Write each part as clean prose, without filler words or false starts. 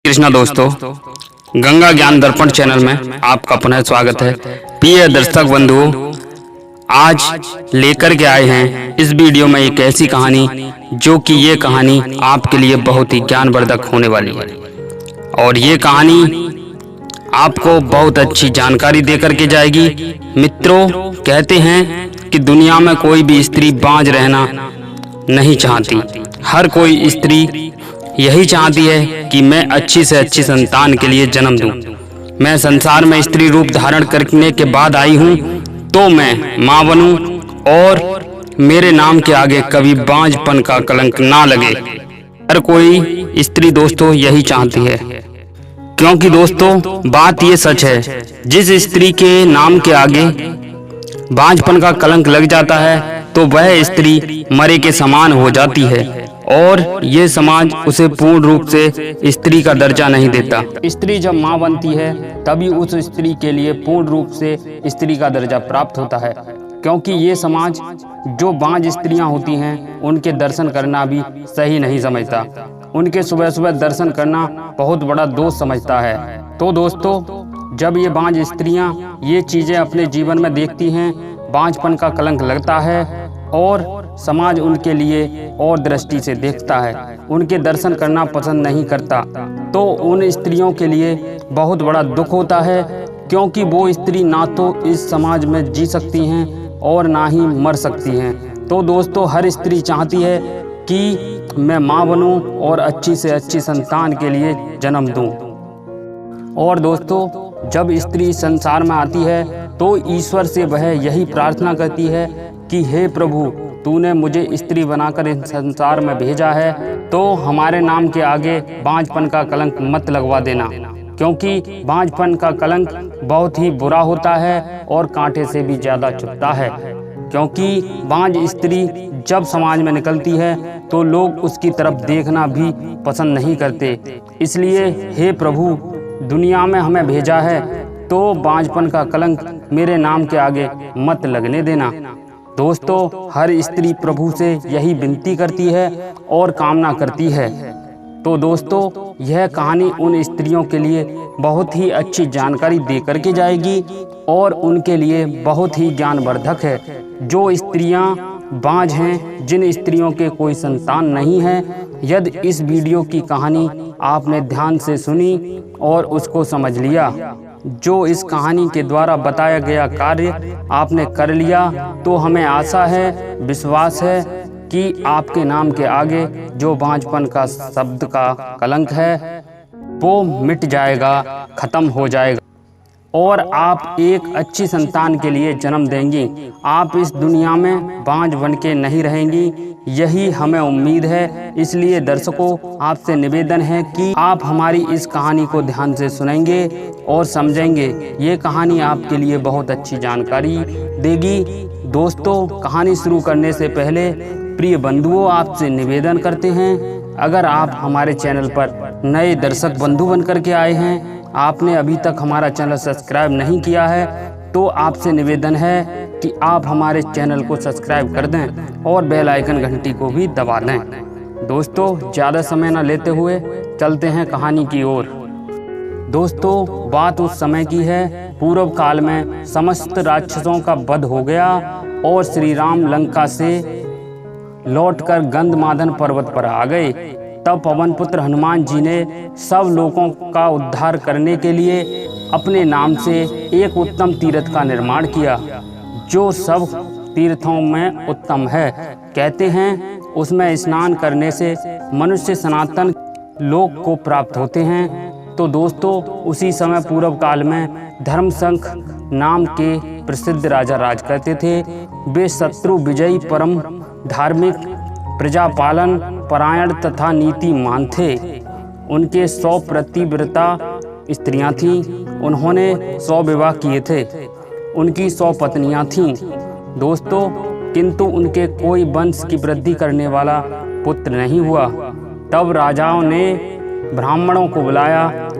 कृष्णा दोस्तों, गंगा ज्ञान दर्पण चैनल में आपका पुनः स्वागत है। प्रिय दर्शक बंधुओं, आज लेकर के आए हैं इस वीडियो में एक ऐसी कहानी जो कि ये कहानी आपके लिए बहुत ही ज्ञानवर्धक होने वाली है और ये कहानी आपको बहुत अच्छी जानकारी देकर के जाएगी। मित्रों, कहते हैं कि दुनिया में कोई भी स्त्री बांझ रहना नहीं चाहती। हर कोई स्त्री यही चाहती है कि मैं अच्छी से अच्छी संतान के लिए जन्म दूं। मैं संसार में स्त्री रूप धारण करने के बाद आई हूं तो मैं मां बनूं और मेरे नाम के आगे कभी बांझपन का कलंक ना लगे। हर कोई स्त्री दोस्तों यही चाहती है, क्योंकि दोस्तों बात ये सच है, जिस स्त्री के नाम के आगे बांझपन का कलंक लग जाता है तो वह स्त्री मरे के समान हो जाती है और ये समाज उसे पूर्ण रूप से स्त्री का दर्जा नहीं देता। स्त्री जब मां बनती है तभी उस स्त्री के लिए पूर्ण रूप से स्त्री का दर्जा प्राप्त होता है, क्योंकि ये समाज जो बांझ स्त्रियां होती हैं उनके दर्शन करना भी सही नहीं समझता। उनके सुबह सुबह दर्शन करना बहुत बड़ा दोष समझता है। तो दोस्तों, जब ये बांझ स्त्रियां ये चीज़ें अपने जीवन में देखती हैं, बांझपन का कलंक लगता है और समाज उनके लिए और दृष्टि से देखता है, उनके दर्शन करना पसंद नहीं करता, तो उन स्त्रियों के लिए बहुत बड़ा दुख होता है, क्योंकि वो स्त्री ना तो इस समाज में जी सकती हैं और ना ही मर सकती हैं। तो दोस्तों, हर स्त्री चाहती है कि मैं माँ बनूं और अच्छी से अच्छी संतान के लिए जन्म दूं। और दोस्तों, जब स्त्री संसार में आती है तो ईश्वर से वह यही प्रार्थना करती है कि हे प्रभु, तूने मुझे स्त्री बनाकर इस संसार में भेजा है तो हमारे नाम के आगे बांझपन का कलंक मत लगवा देना, क्योंकि बांझपन का कलंक बहुत ही बुरा होता है और कांटे से भी ज़्यादा चुभता है। क्योंकि बांझ स्त्री जब समाज में निकलती है तो लोग उसकी तरफ देखना भी पसंद नहीं करते। इसलिए हे प्रभु, दुनिया में हमें भेजा है तो बांझपन का कलंक मेरे नाम के आगे मत लगने देना। दोस्तों, हर स्त्री प्रभु से यही विनती करती है और कामना करती है। तो दोस्तों, यह कहानी उन स्त्रियों के लिए बहुत ही अच्छी जानकारी देकर के जाएगी और उनके लिए बहुत ही ज्ञानवर्धक है। जो स्त्रियां बांझ हैं, जिन स्त्रियों के कोई संतान नहीं है, यदि इस वीडियो की कहानी आपने ध्यान से सुनी और उसको समझ लिया, जो इस कहानी के द्वारा बताया गया कार्य आपने कर लिया, तो हमें आशा है, विश्वास है कि आपके नाम के आगे जो बांझपन का शब्द का कलंक है वो मिट जाएगा, खत्म हो जाएगा और आप एक अच्छी संतान के लिए जन्म देंगी। आप इस दुनिया में बांझ बन के नहीं रहेंगी, यही हमें उम्मीद है। इसलिए दर्शकों, आपसे निवेदन है कि आप हमारी इस कहानी को ध्यान से सुनेंगे और समझेंगे। ये कहानी आपके लिए बहुत अच्छी जानकारी देगी। दोस्तों, कहानी शुरू करने से पहले प्रिय बंधुओं, आपसे निवेदन करते हैं, अगर आप हमारे चैनल पर नए दर्शक बंधु बन करके आए हैं, आपने अभी तक हमारा चैनल सब्सक्राइब नहीं किया है, तो आपसे निवेदन है कि आप हमारे चैनल को सब्सक्राइब कर दें और बेल आइकन घंटी को भी दबा दें। दोस्तों, ज़्यादा समय न लेते हुए चलते हैं कहानी की ओर। दोस्तों, बात उस समय की है, पूर्व काल में समस्त राक्षसों का वध हो गया और श्री राम लंका से लौटकर गंधमादन पर्वत पर आ गए। तब पवन पुत्र हनुमान जी ने सब लोगों का उद्धार करने के लिए अपने नाम से एक उत्तम तीर्थ का निर्माण किया, जो सब तीर्थों में उत्तम है। कहते हैं उसमें स्नान करने से मनुष्य सनातन लोक को प्राप्त होते हैं। तो दोस्तों, उसी समय पूर्व काल में धर्मशंख नाम के प्रसिद्ध राजा राज करते थे। वे शत्रु विजयी, परम धार्मिक, प्रजापालन परायण तथा नीतिमान थे। उनके 100 प्रतिव्रता स्त्रियां थीं। उन्होंने 100 विवाह किए थे। उनकी 100 पत्नियां थीं। दोस्तों, किंतु उनके कोई वंश की वृद्धि करने वाला पुत्र नहीं हुआ। तब राजाओं ने ब्राह्मणों को बुलाया,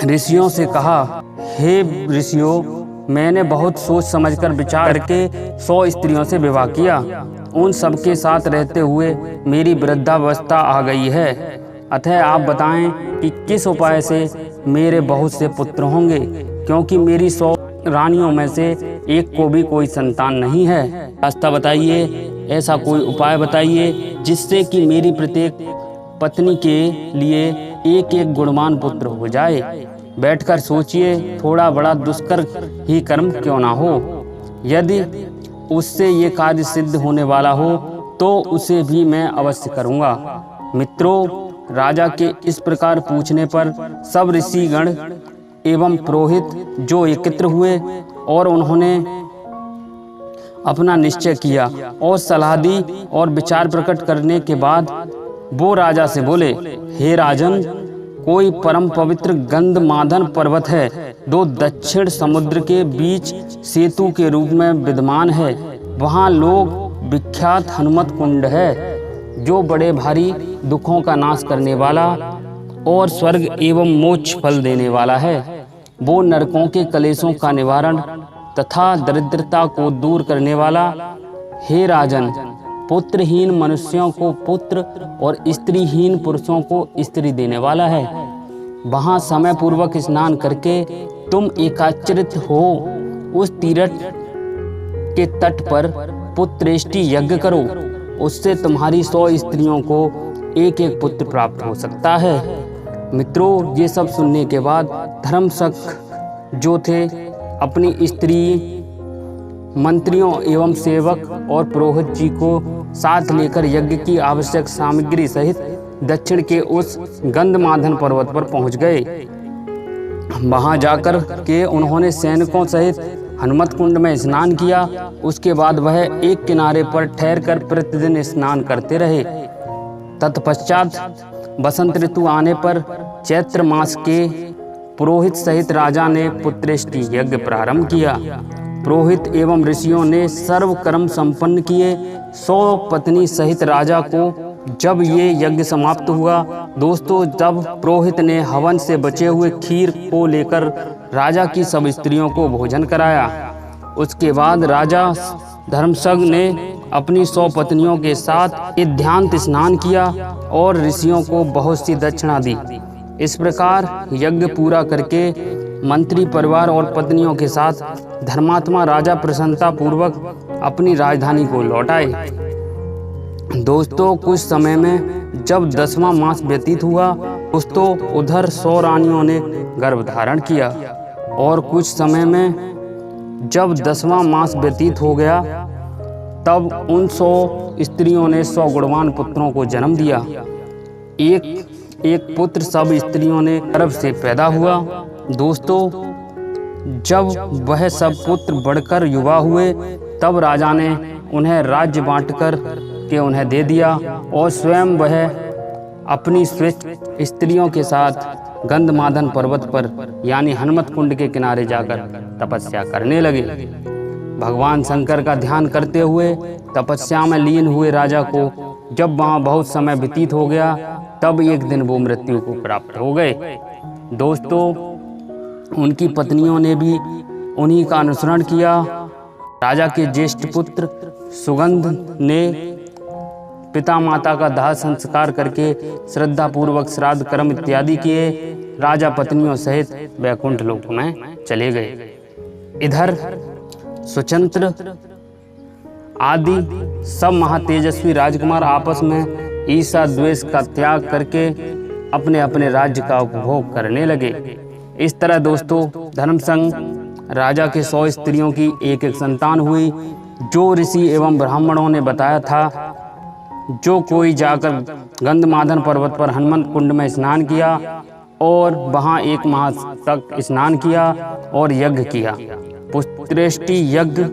ऋषियों से कहा, हे ऋषियों, मैंने बहुत सोच समझकर विचार करके 100 स्त्रियों से विवाह किया। उन सबके साथ रहते हुए मेरी वृद्धावस्था आ गई है। अतः आप बताएं कि किस उपाय से मेरे बहुत से पुत्र होंगे, क्योंकि मेरी 100 रानियों में से एक को भी कोई संतान नहीं है। रास्ता बताइए, ऐसा कोई उपाय बताइए जिससे कि मेरी प्रत्येक पत्नी के लिए एक एक गुणवान पुत्र हो जाए। बैठकर सोचिए, थोड़ा बड़ा दुष्कर ही कर्म क्यों ना हो। यदि उससे ये कार्य सिद्ध होने वाला हो तो उसे भी मैं अवश्य करूँगा। मित्रों, राजा के इस प्रकार पूछने पर सब ऋषिगण एवं पुरोहित जो एकत्र हुए और उन्होंने अपना निश्चय किया और सलाह दी और विचार प्रकट करने के बाद वो राजा से बोले, हे राजन, कोई परम पवित्र गंधमादन पर्वत है, दो दक्षिण समुद्र के बीच सेतु के रूप में विद्यमान है। वहाँ लोग विख्यात हनुमत कुंड है, जो बड़े भारी दुखों का नाश करने वाला और स्वर्ग एवं मोक्ष फल देने वाला है। वो नरकों के कलेशों का निवारण तथा दरिद्रता को दूर करने वाला। हे राजन, पुत्रहीन मनुष्यों को पुत्र और स्त्रीहीन पुरुषों को स्त्री देने वाला है। वहाँ समय पूर्वक स्नान करके तुम एकाचरित हो उस तीर्थ के तट पर पुत्रेष्टि यज्ञ करो। उससे तुम्हारी 100 स्त्रियों को एक एक पुत्र प्राप्त हो सकता है। मित्रों, ये सब सुनने के बाद धर्मशक जो थे अपनी स्त्री, मंत्रियों एवं सेवक और पुरोहित जी को साथ लेकर यज्ञ की आवश्यक सामग्री सहित दक्षिण के उस गंधमादन पर्वत पर पहुंच गए। वहां जाकर के उन्होंने सैनिकों सहित हनुमत कुंड में स्नान किया। उसके बाद वह एक किनारे पर ठहरकर प्रतिदिन स्नान करते रहे। तत्पश्चात वसंत ऋतु आने पर चैत्र मास के पुरोहित सहित राजा ने पुत्रेष्टि यज्ञ प्रारंभ किया। पुरोहित एवं ऋषियों ने सर्व कर्म संपन्न किए। 100 पत्नी सहित राजा को जब ये यज्ञ समाप्त हुआ, दोस्तों, जब पुरोहित ने हवन से बचे हुए खीर को लेकर राजा की सब स्त्रियों को भोजन कराया, उसके बाद राजा धर्मशग ने अपनी 100 पत्नियों के साथ ध्यान स्नान किया और ऋषियों को बहुत सी दक्षिणा दी। इस प्रकार यज्ञ पूरा करके मंत्री परिवार और पत्नियों के साथ धर्मात्मा राजा प्रसन्नता पूर्वक अपनी राजधानी को लौट आए। दोस्तों, कुछ समय में जब 10वां मास व्यतीत हुआ, दोस्तों, उधर 100 रानियों ने गर्भ धारण किया और कुछ समय में जब 10वां मास व्यतीत हो गया, तब उन 100 स्त्रियों ने 100 गुणवान पुत्रों को जन्म दिया। एक एक पुत्र सब स्त्रियों ने गर्भ से पैदा हुआ। दोस्तों, जब वह सब पुत्र बढ़कर युवा हुए, तब राजा ने उन्हें राज्य बांटकर के उन्हें दे दिया और स्वयं वह अपनी स्वेच्छ स्त्रियों के साथ गंधमादन पर्वत पर यानी हनुमत कुंड के किनारे जाकर तपस्या करने लगे। भगवान शंकर का ध्यान करते हुए तपस्या में लीन हुए राजा को जब वहाँ बहुत समय व्यतीत हो गया, तब एक दिन वो मृत्यु को प्राप्त हो गए। दोस्तों, उनकी पत्नियों ने भी उन्हीं का अनुसरण किया। राजा के ज्येष्ठ पुत्र सुगंध ने पिता माता का दाह संस्कार करके श्रद्धा पूर्वक श्राद्ध कर्म इत्यादि किए। राजा पत्नियों सहित वैकुंठ लोक में चले गए। इधर स्वतंत्र आदि सब महातेजस्वी राजकुमार आपस में ईर्ष्या द्वेष का त्याग करके अपने अपने राज्य का उपभोग करने लगे। इस तरह दोस्तों, धर्मसंग राजा के 100 स्त्रियों की एक एक संतान हुई। जो ऋषि एवं ब्राह्मणों ने बताया था, जो कोई जाकर गंधमादन पर्वत पर हनुमत कुंड में स्नान किया और वहां 1 माह तक स्नान किया और यज्ञ किया। पुत्रेष्टि यज्ञ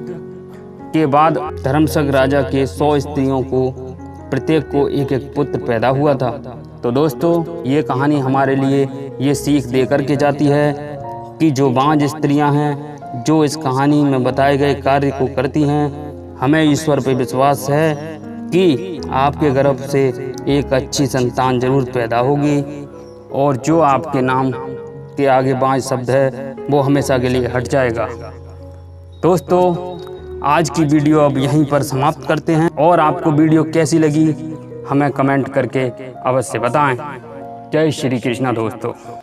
के बाद धर्मशग राजा के 100 स्त्रियों को प्रत्येक को एक एक पुत्र पैदा हुआ था। तो दोस्तों, ये कहानी हमारे लिए ये सीख दे करके जाती है कि जो बांझ स्त्रियां हैं, जो इस कहानी में बताए गए कार्य को करती हैं, हमें ईश्वर पर विश्वास है कि आपके गर्भ से एक अच्छी संतान जरूर पैदा होगी और जो आपके नाम के आगे बांझ शब्द है वो हमेशा के लिए हट जाएगा। दोस्तों, आज की वीडियो अब यहीं पर समाप्त करते हैं और आपको वीडियो कैसी लगी हमें कमेंट करके अवश्य बताएं। जय श्री कृष्णा दोस्तों।